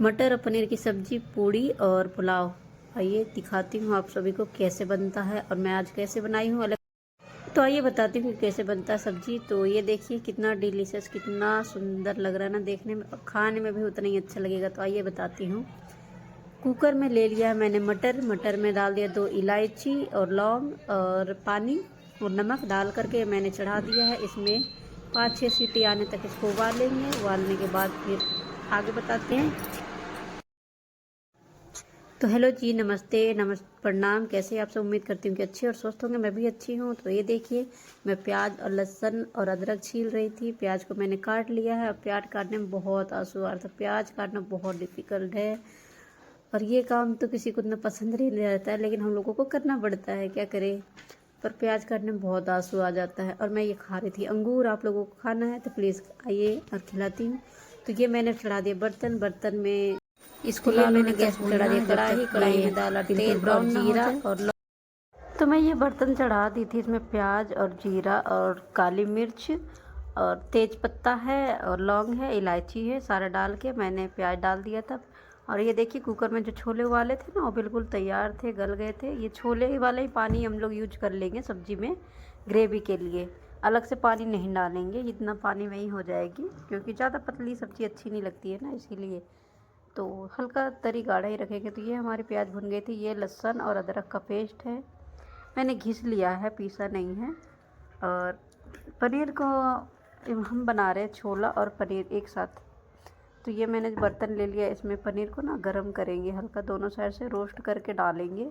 मटर और पनीर की सब्जी, पूड़ी और पुलाव। आइए दिखाती हूँ आप सभी को कैसे बनता है और मैं आज कैसे बनाई हूँ अलग। तो आइए बताती हूँ कैसे बनता है सब्जी। तो ये देखिए कितना डिलीशियस, कितना सुंदर लग रहा है ना देखने में, और खाने में भी उतना ही अच्छा लगेगा। तो आइए बताती हूँ। कुकर में ले लिया है मैंने मटर में डाल दिया 2 इलायची और लौंग और पानी और नमक डाल करके मैंने चढ़ा दिया है। इसमें 5-6 सीटी आने तक इसको उबालेंगे। उबालने के बाद फिर आगे बताते हैं। तो हेलो जी, नमस्ते प्रणाम। कैसे आप सब? उम्मीद करती हूँ कि अच्छे और स्वस्थ होंगे। मैं भी अच्छी हूँ। तो ये देखिए मैं प्याज और लहसुन और अदरक छील रही थी। प्याज को मैंने काट लिया है। प्याज काटने में बहुत आंसू आ रहा था। प्याज काटना बहुत डिफ़िकल्ट है और ये काम तो किसी को इतना पसंद नहीं रहता है, लेकिन हम लोगों को करना पड़ता है, क्या करें। पर प्याज काटने में बहुत आंसू आ जाता है। और मैं ये खा रही थी अंगूर। आप लोगों को खाना है तो प्लीज़ आइए और खिलाती हूँ। तो ये मैंने चढ़ा दिया बर्तन में। इसको ये लाल मैंने होने गैस तक पे चढ़ा भूनना दिया है जब तक कढ़ाई ये में डाला बिल्कुल तेल और ब्राउन ना हो जीरा जाए। और तो मैं ये बर्तन चढ़ा दी थी। इसमें प्याज और जीरा और काली मिर्च और तेज पत्ता है और लौंग है, इलायची है, सारा डाल के मैंने प्याज डाल दिया था। और ये देखिए कुकर में जो छोले उबाले थे ना वो बिल्कुल तैयार थे, गल गए थे। ये छोले वाला ही पानी हम लोग यूज कर लेंगे सब्जी में ग्रेवी के लिए। अलग से पानी नहीं डालेंगे, इतना पानी में ही हो जाएगी, क्योंकि ज़्यादा पतली सब्ज़ी अच्छी नहीं लगती है ना, इसीलिए। तो हल्का तरी गाढ़ा ही रखेंगे। तो ये हमारी प्याज भुन गई थी। ये लहसुन और अदरक का पेस्ट है, मैंने घिस लिया है, पीसा नहीं है। और पनीर को हम बना रहे हैं छोला और पनीर एक साथ। तो ये मैंने बर्तन ले लिया। इसमें पनीर को ना गरम करेंगे, हल्का दोनों साइड से रोस्ट करके डालेंगे,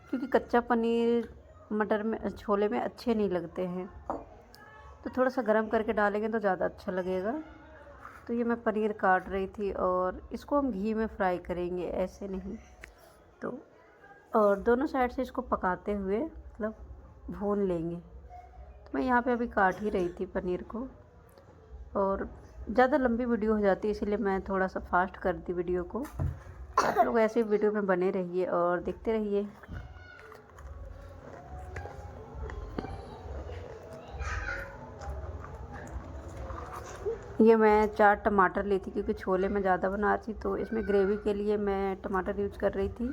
क्योंकि कच्चा पनीर मटर में, छोले में अच्छे नहीं लगते हैं। तो थोड़ा सा गरम करके डालेंगे तो ज़्यादा अच्छा लगेगा। तो ये मैं पनीर काट रही थी और इसको हम घी में फ्राई करेंगे, ऐसे नहीं। तो और दोनों साइड से इसको पकाते हुए मतलब भून लेंगे। तो मैं यहाँ पे अभी काट ही रही थी पनीर को। और ज़्यादा लंबी वीडियो हो जाती है, इसीलिए मैं थोड़ा सा फास्ट कर दी वीडियो को। आप लोग ऐसे वीडियो में बने रहिए और देखते रहिए। ये मैं 4 टमाटर ली थी, क्योंकि छोले में ज़्यादा बना रही थी। तो इसमें ग्रेवी के लिए मैं टमाटर यूज़ कर रही थी,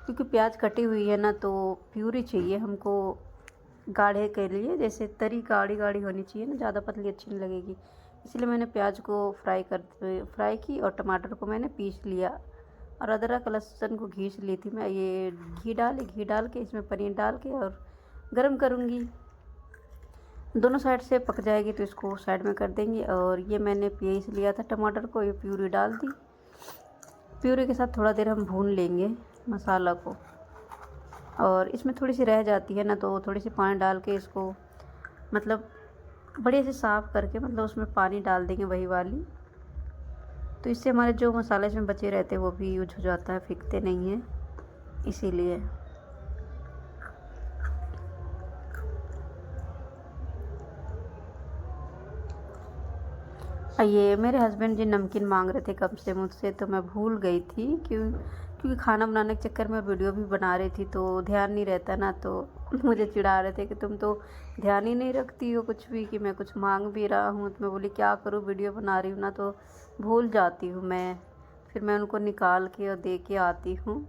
क्योंकि प्याज कटी हुई है ना, तो प्यूरी चाहिए हमको गाढ़े के लिए। जैसे तरी गाढ़ी गाढ़ी होनी चाहिए ना, ज़्यादा पतली अच्छी नहीं लगेगी। इसलिए मैंने प्याज को फ्राई की और टमाटर को मैंने पीस लिया। और अदरक लहसुन को घीस ली थी मैं। ये घी डाल के इसमें पनीर डाल के और गरम करूँगी। दोनों साइड से पक जाएगी तो इसको साइड में कर देंगे। और ये मैंने पीस लिया था टमाटर को, ये प्यूरी डाल दी। प्यूरी के साथ थोड़ा देर हम भून लेंगे मसाला को। और इसमें थोड़ी सी रह जाती है ना, तो थोड़ी सी पानी डाल के इसको मतलब बढ़िया से साफ़ करके, मतलब उसमें पानी डाल देंगे वही वाली। तो इससे हमारे जो मसाले इसमें बचे रहते हैं वो भी यूज हो जाता है, फेंकते नहीं हैं, इसीलिए। ये मेरे हस्बैंड जी नमकीन मांग रहे थे कब से मुझसे, तो मैं भूल गई थी। क्योंकि खाना बनाने के चक्कर में वीडियो भी बना रही थी, तो ध्यान नहीं रहता ना। तो मुझे चिढ़ा रहे थे कि तुम तो ध्यान ही नहीं रखती हो कुछ भी, कि मैं कुछ मांग भी रहा हूँ। तो मैं बोली क्या करूँ, वीडियो बना रही हूँ ना, तो भूल जाती हूँ मैं। फिर मैं उनको निकाल के और दे के आती हूँ।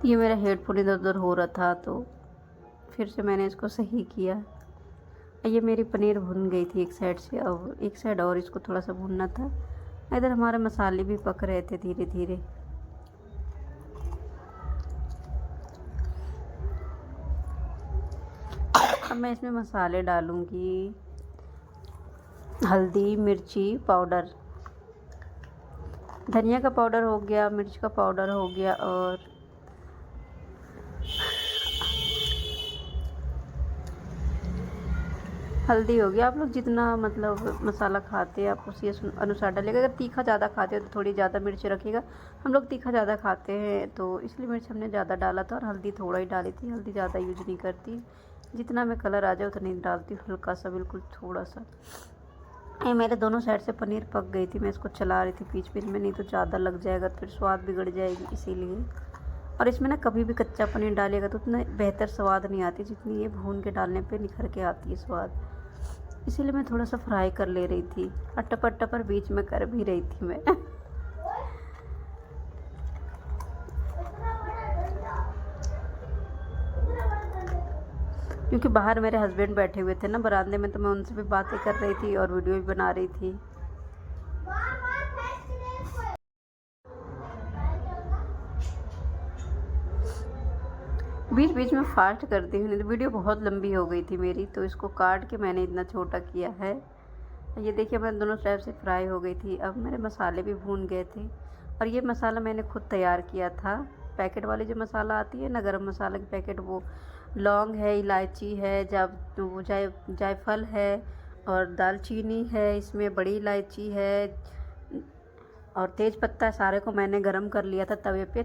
ये मेरा हेडफोन इधर उधर हो रहा था, तो फिर से मैंने इसको सही किया। ये मेरी पनीर भुन गई थी एक साइड से, अब एक साइड और इसको थोड़ा सा भुनना था। इधर हमारे मसाले भी पक रहे थे धीरे धीरे। अब मैं इसमें मसाले डालूँगी। हल्दी, मिर्ची पाउडर, धनिया का पाउडर हो गया, मिर्च का पाउडर हो गया, और हल्दी हो गया। आप लोग जितना मतलब मसाला खाते हैं आप उसी अनुसार डालिएगा। अगर तीखा ज़्यादा खाते हो तो थोड़ी ज़्यादा मिर्च रखिएगा। हम लोग तीखा ज़्यादा खाते हैं, तो इसलिए मिर्च हमने ज़्यादा डाला था। और हल्दी थोड़ा ही डाली थी, हल्दी ज़्यादा यूज नहीं करती। जितना में कलर आ जाए उतना नहीं डालती, हल्का सा, बिल्कुल थोड़ा सा। ये मेरे दोनों साइड से पनीर पक गई थी। मैं इसको चला रही थी बीच बीच में, नहीं तो ज़्यादा लग जाएगा, फिर स्वाद बिगड़ जाएगी, इसीलिए। और इसमें ना कभी भी कच्चा पनीर डालेगा तो उतना बेहतर स्वाद नहीं आती जितनी ये भून के डालने पे निखर के आती है स्वाद। इसीलिए मैं थोड़ा सा फ्राई कर ले रही थी, अट्टा पर बीच में कर भी रही थी मैं। क्योंकि बाहर मेरे हस्बैंड बैठे हुए थे ना बरामदे में, तो मैं उनसे भी बातें कर रही थी और वीडियो भी बना रही थी। बीच बीच में फास्ट करती हूँ, नहीं तो वीडियो बहुत लंबी हो गई थी मेरी, तो इसको काट के मैंने इतना छोटा किया है। ये देखिए मैं दोनों साइड से फ्राई हो गई थी। अब मेरे मसाले भी भून गए थे, और ये मसाला मैंने खुद तैयार किया था। पैकेट वाली जो मसाला आती है ना, गरम मसाला की पैकेट, वो लौंग है, इलायची है, जायफल है और दालचीनी है, इसमें बड़ी इलायची है और तेज़ पत्ता, सारे को मैंने गरम कर लिया था तवे पे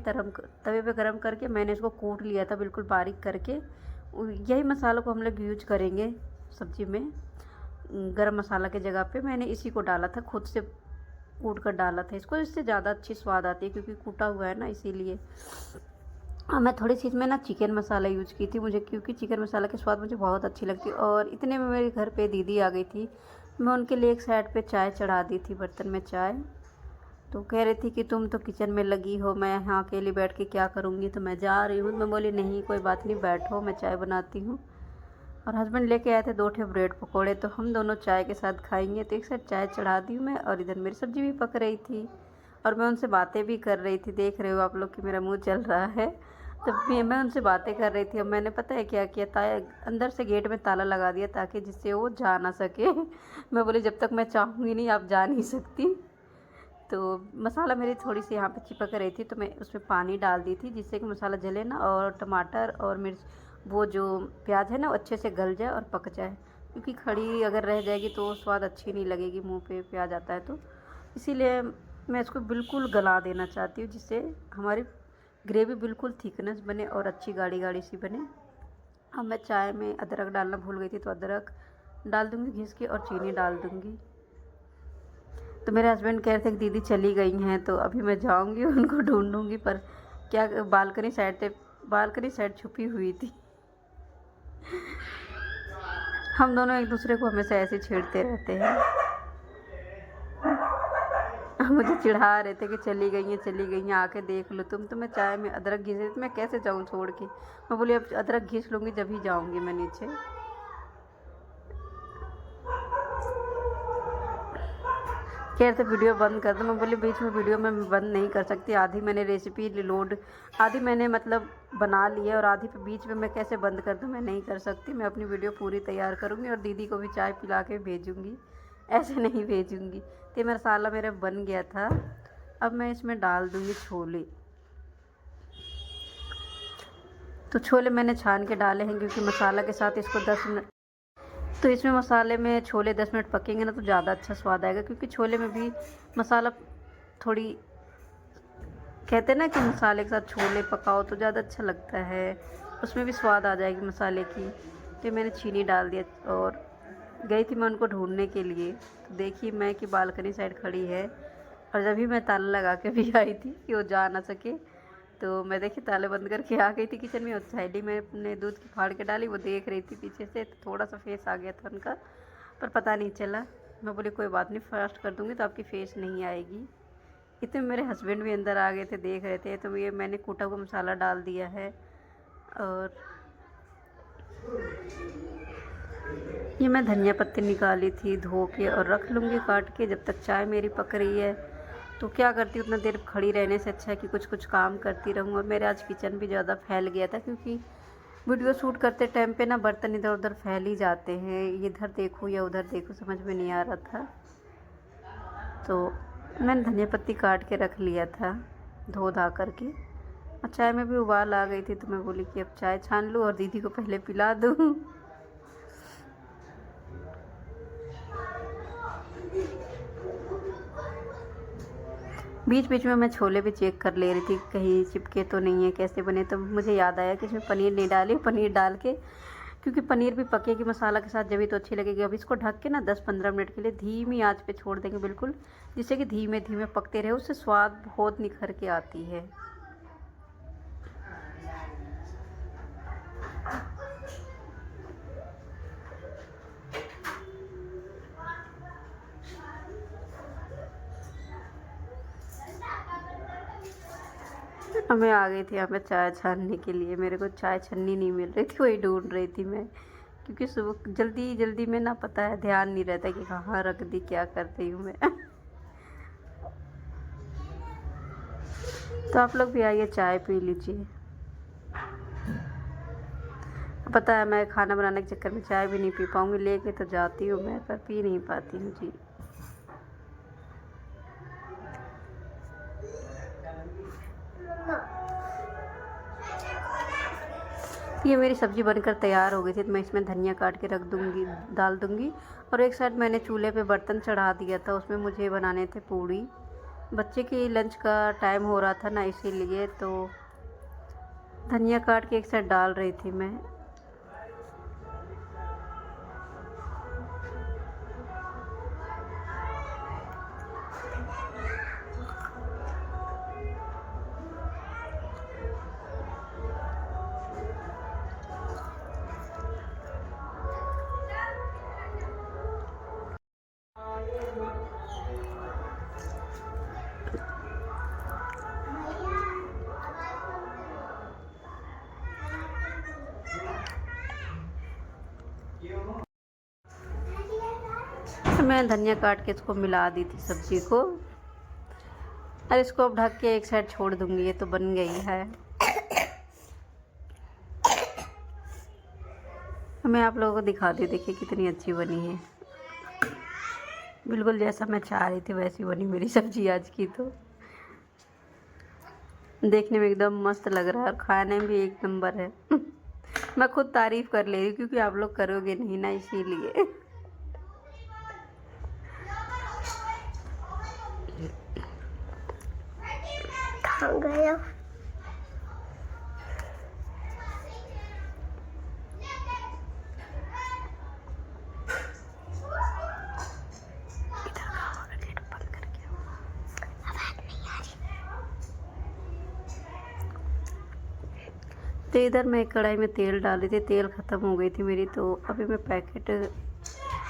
गरम करके मैंने इसको कूट लिया था बिल्कुल बारीक करके। यही मसालों को हम लोग यूज करेंगे सब्ज़ी में। गरम मसाला के जगह पे मैंने इसी को डाला था, खुद से कूट कर डाला था इसको, इससे ज़्यादा अच्छी स्वाद आती है क्योंकि कूटा हुआ है ना, इसीलिए। मैं थोड़ी सी इसमें ना चिकन मसाला यूज की थी, मुझे क्योंकि चिकन मसाला की स्वाद मुझे बहुत अच्छी लगती है। और इतने में मेरे घर पे दीदी आ गई थी, मैं उनके लिए एक साइड पे चाय चढ़ा दी थी, बर्तन में चाय। तो कह रही थी कि तुम तो किचन में लगी हो, मैं यहाँ अकेली बैठ के क्या करूँगी, तो मैं जा रही हूँ। मैं बोली नहीं कोई बात नहीं, बैठो मैं चाय बनाती हूँ। और हस्बैंड लेके आए थे 2 ठे ब्रेड पकोड़े, तो हम दोनों चाय के साथ खाएंगे। तो एक साइड चाय चढ़ा दी मैं, और इधर मेरी सब्ज़ी भी पक रही थी और मैं उनसे बातें भी कर रही थी। देख रहे हो आप लोग कि मेरा मुँह चल रहा है, तो मैं उनसे बातें कर रही थी। अब मैंने पता है क्या किया, अंदर से गेट में ताला लगा दिया ताकि जिससे वो जा ना सके। मैं बोली जब तक मैं चाहूँगी नहीं आप जा नहीं सकती। तो मसाला मेरी थोड़ी सी यहाँ पे चिपक रही थी, तो मैं उसमें पानी डाल दी थी जिससे कि मसाला जले ना, और टमाटर और मिर्च, वो जो प्याज है ना, वो अच्छे से गल जाए और पक जाए। क्योंकि खड़ी अगर रह जाएगी तो स्वाद अच्छी नहीं लगेगी, मुंह पे प्याज आता है। तो इसीलिए मैं इसको बिल्कुल गला देना चाहती हूँ जिससे हमारी ग्रेवी बिल्कुल थिकनेस बने और अच्छी गाढ़ी गाढ़ी सी बने। अब मैं चाय में अदरक डालना भूल गई थी, तो अदरक डाल दूँगी घिस के और चीनी डाल दूँगी। तो मेरे हस्बैंड कह रहे थे कि दीदी चली गई हैं, तो अभी मैं जाऊंगी उनको ढूंढूंगी, पर क्या बालकनी साइड छुपी हुई थी। हम दोनों एक दूसरे को हमेशा ऐसे छेड़ते रहते हैं। मुझे चिढ़ा रहे थे कि चली गई हैं आके देख लो तुम, तो मैं चाय में अदरक घिस रही थी, मैं कैसे जाऊँ छोड़ के। मैं बोली अब अदरक घिस लूँगी जब ही जाऊँगी मैं नीचे। कह रहे थे वीडियो बंद कर दो, मैं बोली बीच में वीडियो मैं बंद नहीं कर सकती। आधी मैंने मतलब बना ली है, और आधी पे बीच में मैं कैसे बंद कर दूँ, मैं नहीं कर सकती। मैं अपनी वीडियो पूरी तैयार करूँगी और दीदी को भी चाय पिला के भेजूँगी, ऐसे नहीं भेजूँगी। तो मसाला मेरा बन गया था। अब मैं इसमें डाल दूँगी छोले। तो छोले मैंने छान के डाले हैं क्योंकि मसाला के साथ इसको 10 मिनट, तो इसमें मसाले में छोले 10 मिनट पकेंगे ना तो ज़्यादा अच्छा स्वाद आएगा। क्योंकि छोले में भी मसाला थोड़ी, कहते हैं ना कि मसाले के साथ छोले पकाओ तो ज़्यादा अच्छा लगता है, उसमें भी स्वाद आ जाएगी मसाले की। तो मैंने चीनी डाल दिया और गई थी मैं उनको ढूंढने के लिए। तो देखी मैं कि बालकनी साइड खड़ी है, और जब भी मैं ताला लगा के भी आई थी कि वो जा ना सके, तो मैं देखी ताले बंद करके आ गई थी किचन में। और साइडी में अपने दूध की फाड़ के डाली, वो देख रही थी पीछे से, तो थोड़ा सा फेस आ गया था उनका, पर पता नहीं चला। मैं बोली कोई बात नहीं, फास्ट कर दूँगी तो आपकी फेस नहीं आएगी। इतने मेरे हस्बैंड भी अंदर आ गए थे, देख रहे थे। तो ये मैंने कूटा हुआ मसाला डाल दिया है, और ये मैं धनिया पत्ती निकाली थी धो के और रख लूँगी काट के, जब तक चाय मेरी पक रही है। तो क्या करती हूँ, उतना देर खड़ी रहने से अच्छा है कि कुछ काम करती रहूँ। और मेरे आज किचन भी ज़्यादा फैल गया था, क्योंकि वीडियो शूट करते टाइम पे ना बर्तन इधर उधर फैल ही जाते हैं, इधर देखूँ या उधर देखूँ समझ में नहीं आ रहा था। तो मैंने धनिया पत्ती काट के रख लिया था धो धा करके। और चाय में भी उबाल आ गई थी, तो मैं बोली कि अब चाय छान लूँ और दीदी को पहले पिला दूँ। बीच बीच में मैं छोले भी चेक कर ले रही थी कहीं चिपके तो नहीं है, कैसे बने। तो मुझे याद आया कि इसमें पनीर नहीं डाली, पनीर डाल के, क्योंकि पनीर भी पकेगी मसाला के साथ जब भी तो अच्छी लगेगी। अब इसको ढक के ना 10-15 मिनट के लिए धीमी आंच पे छोड़ देंगे बिल्कुल, जिससे कि धीमे धीमे पकते रहे, उससे स्वाद बहुत निखर के आती है। अब मैं आ गई थी यहाँ पे चाय छानने के लिए। मेरे को चाय छन्नी नहीं मिल रही थी, वही ढूंढ रही थी मैं, क्योंकि सुबह जल्दी जल्दी में ना पता है ध्यान नहीं रहता कि कहाँ रख दी, क्या कर रही हूँ मैं। तो आप लोग भी आइए, चाय पी लीजिए। पता है मैं खाना बनाने के चक्कर में चाय भी नहीं पी पाऊँगी, लेके तो जाती हूँ मैं, पर पी नहीं पाती हूँ जी। ये मेरी सब्ज़ी बनकर तैयार हो गई थी, तो मैं इसमें धनिया काट के रख दूँगी, डाल दूँगी। और एक साइड मैंने चूल्हे पे बर्तन चढ़ा दिया था, उसमें मुझे बनाने थे पूड़ी। बच्चे की लंच का टाइम हो रहा था ना, इसीलिए तो धनिया काट के एक साइड डाल रही थी मैं। मैं धनिया काट के इसको मिला दी थी सब्ज़ी को, और इसको अब ढक के एक साइड छोड़ दूँगी। ये तो बन गई है। मैं आप लोगों को दिखाती हूँ, देखिए कितनी अच्छी बनी है। बिल्कुल जैसा मैं चाह रही थी वैसी बनी मेरी सब्ज़ी आज की। तो देखने में एकदम मस्त लग रहा है और खाने में भी एक नंबर है। मैं खुद तारीफ़ कर ले रही हूँ, क्योंकि आप लोग करोगे नहीं ना, इसीलिए। गया तो इधर मैं कढ़ाई में तेल डाली थी, तेल ख़त्म हो गई थी मेरी, तो अभी मैं पैकेट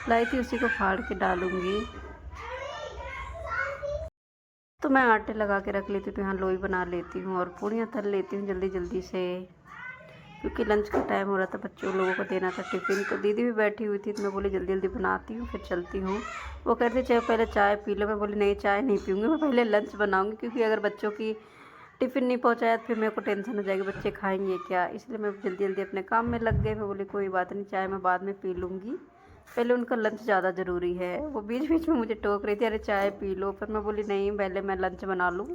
लाई थी, उसी को फाड़ के डालूँगी। तो मैं आटे लगा के रख लेती हूँ, तो यहाँ लोई बना लेती हूँ और पूड़ियाँ तल लेती हूँ जल्दी जल्दी से, क्योंकि लंच का टाइम हो रहा था, बच्चों लोगों को देना था टिफ़िन। तो दीदी भी बैठी हुई थी, तो मैं बोली जल्दी जल्दी बनाती हूँ फिर चलती हूँ। वो कहती चाहे पहले चाय पी लो। मैं बोली नहीं, चाय नहीं पीऊँगी, मैं पहले लंच बनाऊँगी, क्योंकि अगर बच्चों की टिफ़िन नहीं पहुँचाया तो फिर मेरे को टेंशन हो जाएगी, बच्चे खाएंगे क्या। इसलिए मैं जल्दी जल्दी अपने काम में लग गई। मैं बोली कोई बात नहीं, चाय मैं बाद में पी लूँगी, पहले उनका लंच ज़्यादा ज़रूरी है। वो बीच बीच में मुझे टोक रही थी, अरे चाय पी लो, पर मैं बोली नहीं, पहले मैं लंच बना लूँ,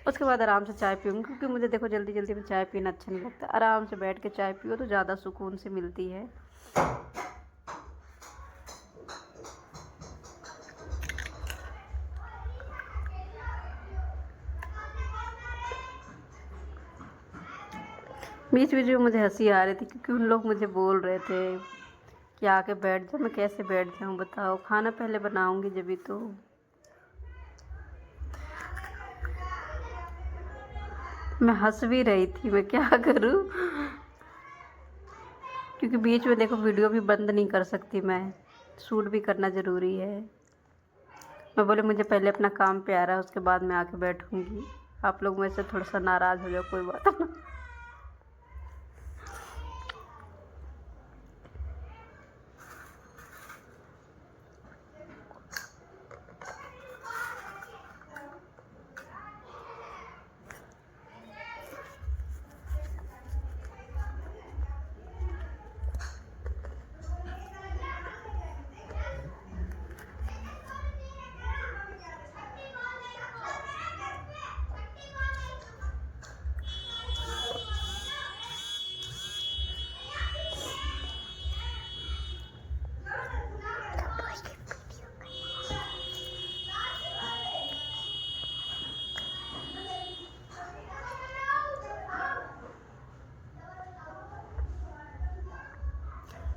उसके बाद आराम से चाय पीऊँगी, क्योंकि मुझे देखो जल्दी जल्दी में चाय पीना अच्छा नहीं लगता। आराम से बैठ के चाय पियो तो ज़्यादा सुकून से मिलती है। बीच बीच में मुझे हंसी आ रही थी, क्योंकि उन लोग मुझे बोल रहे थे कि आके बैठ जाओ। मैं कैसे बैठ जाऊँ बताओ, खाना पहले बनाऊँगी जब तो। मैं हंस भी रही थी, मैं क्या करूँ, क्योंकि बीच में देखो वीडियो भी बंद नहीं कर सकती मैं, शूट भी करना ज़रूरी है। मैं बोले मुझे पहले अपना काम प्यारा है, उसके बाद मैं आके बैठूँगी। आप लोग मुझसे थोड़ा सा नाराज़ हो जाओ, कोई बात नहीं।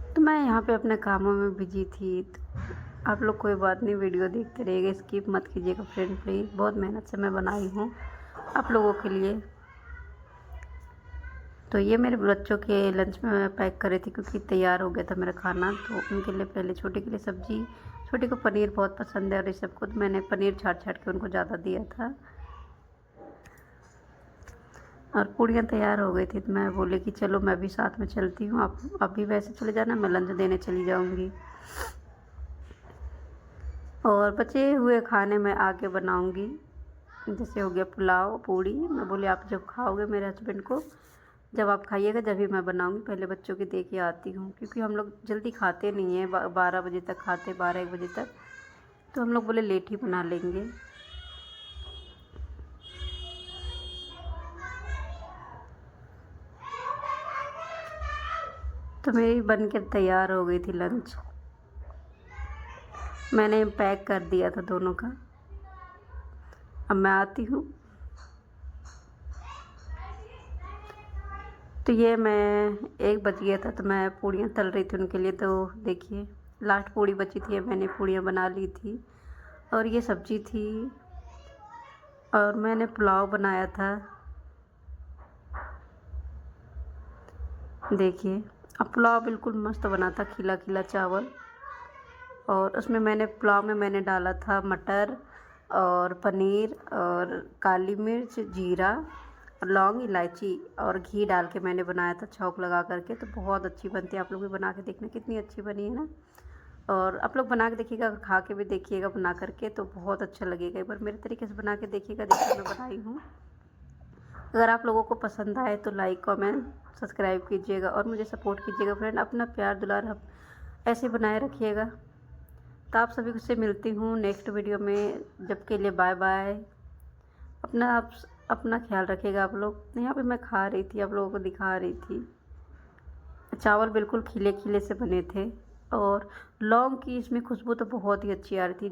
तो मैं यहाँ पे अपने कामों में बिजी थी। तो आप लोग कोई बात नहीं, वीडियो देखते रहिएगा, स्किप मत कीजिएगा फ्रेंड प्लीज़। बहुत मेहनत से मैं बनाई हूँ आप लोगों के लिए। तो ये मेरे बच्चों के लंच में मैं पैक कर रही थी, क्योंकि तैयार हो गया था मेरा खाना। तो उनके लिए पहले छोटे के लिए सब्ज़ी, छोटे को पनीर बहुत पसंद है, और इस सबको तो मैंने पनीर छाट छाट के उनको ज़्यादा दिया था। और पूड़ियाँ तैयार हो गई थी तो मैं बोली कि चलो मैं भी साथ में चलती हूँ, आप भी वैसे चले जाना, मैं लंच देने चली जाऊँगी। और बचे हुए खाने मैं आके बनाऊँगी, जैसे हो गया पुलाव पूड़ी। मैं बोली आप जब खाओगे मेरे हस्बैंड को, जब आप खाइएगा जब ही मैं बनाऊँगी, पहले बच्चों की दे के आती हूँ, क्योंकि हम लोग जल्दी खाते नहीं हैं, 12 बजे तक खाते, 12-1 बजे तक, तो हम लोग बोले लेट ही बना लेंगे। तो मेरी बनकर तैयार हो गई थी लंच, मैंने पैक कर दिया था दोनों का। अब मैं आती हूँ, तो ये मैं 1 बज गया था तो मैं पूड़ियाँ तल रही थी उनके लिए। तो देखिए लास्ट पूड़ी बची थी, मैंने पूड़ियाँ बना ली थी, और ये सब्ज़ी थी, और मैंने पुलाव बनाया था। देखिए अब पुलाव बिल्कुल मस्त बना था, खिला खिला चावल, और उसमें मैंने पुलाव में मैंने डाला था मटर और पनीर और काली मिर्च, जीरा, लौंग, इलायची और घी डाल के मैंने बनाया था छौंक लगा करके। तो बहुत अच्छी बनती है, आप लोग भी बना के देखना कितनी अच्छी बनी है ना। और आप लोग बना के देखिएगा, खा के भी देखिएगा बना करके, तो बहुत अच्छा लगेगा। एक बार मेरे तरीके से बना के देखिएगा। देखिए मैं बनाई हूँ। अगर आप लोगों को पसंद आए तो लाइक कमेंट सब्सक्राइब कीजिएगा और मुझे सपोर्ट कीजिएगा फ्रेंड। अपना प्यार दुलार आप ऐसे बनाए रखिएगा। तो आप सभी से मिलती हूँ नेक्स्ट वीडियो में, जब के लिए बाय बाय। अपना ख्याल रखिएगा आप लोग। यहाँ पे मैं खा रही थी, आप लोगों को दिखा रही थी, चावल बिल्कुल खिले खिले से बने थे, और लौंग की इसमें खुशबू तो बहुत ही अच्छी आ रही थी।